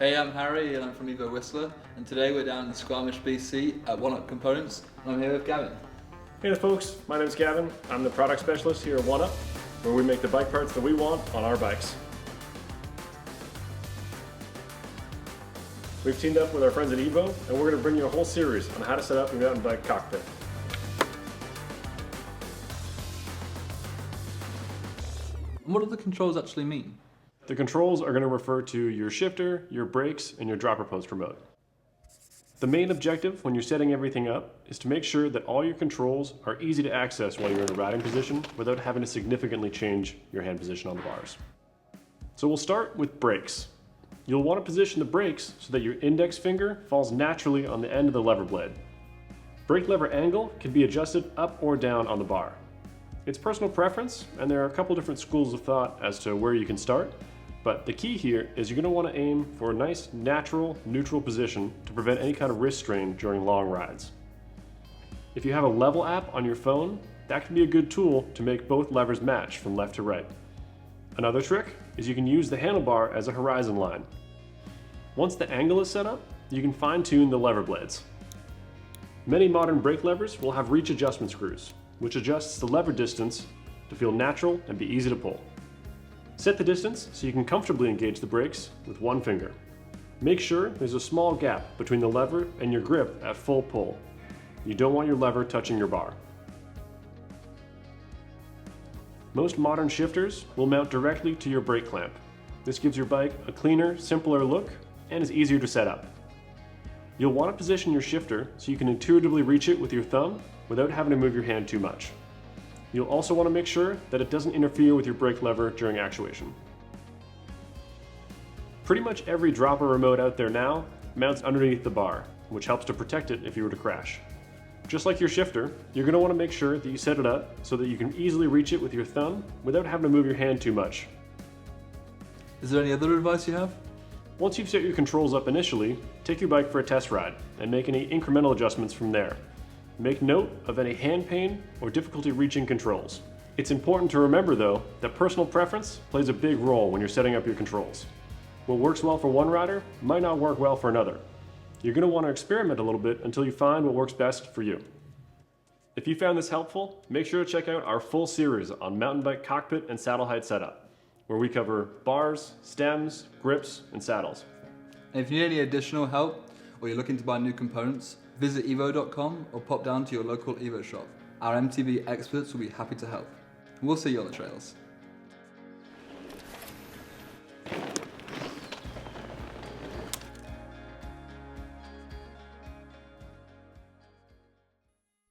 Hey, I'm Harry and I'm from Evo Whistler, and today we're down in Squamish, BC at OneUp Components, and I'm here with Gavin. Hey there folks, my name is Gavin. I'm the product specialist here at OneUp, where we make the bike parts that we want on our bikes. We've teamed up with our friends at Evo, and we're going to bring you a whole series on how to set up your mountain bike cockpit. And what do the controls actually mean? The controls are going to refer to your shifter, your brakes, and your dropper post remote. The main objective when you're setting everything up is to make sure that all your controls are easy to access while you're in a riding position without having to significantly change your hand position on the bars. So we'll start with brakes. You'll want to position the brakes so that your index finger falls naturally on the end of the lever blade. Brake lever angle can be adjusted up or down on the bar. It's personal preference, and there are a couple different schools of thought as to where you can start. But the key here is you're going to want to aim for a nice, natural, neutral position to prevent any kind of wrist strain during long rides. If you have a level app on your phone, that can be a good tool to make both levers match from left to right. Another trick is you can use the handlebar as a horizon line. Once the angle is set up, you can fine-tune the lever blades. Many modern brake levers will have reach adjustment screws, which adjusts the lever distance to feel natural and be easy to pull. Set the distance so you can comfortably engage the brakes with one finger. Make sure there's a small gap between the lever and your grip at full pull. You don't want your lever touching your bar. Most modern shifters will mount directly to your brake clamp. This gives your bike a cleaner, simpler look and is easier to set up. You'll want to position your shifter so you can intuitively reach it with your thumb without having to move your hand too much. You'll also want to make sure that it doesn't interfere with your brake lever during actuation. Pretty much every dropper remote out there now mounts underneath the bar, which helps to protect it if you were to crash. Just like your shifter, you're going to want to make sure that you set it up so that you can easily reach it with your thumb without having to move your hand too much. Is there any other advice you have? Once you've set your controls up initially, take your bike for a test ride and make any incremental adjustments from there. Make note of any hand pain or difficulty reaching controls. It's important to remember though that personal preference plays a big role when you're setting up your controls. What works well for one rider might not work well for another. You're going to want to experiment a little bit until you find what works best for you. If you found this helpful, make sure to check out our full series on mountain bike cockpit and saddle height setup, where we cover bars, stems, grips, and saddles. And if you need any additional help or you're looking to buy new components, visit evo.com or pop down to your local Evo shop. Our MTB experts will be happy to help. And we'll see you on the trails.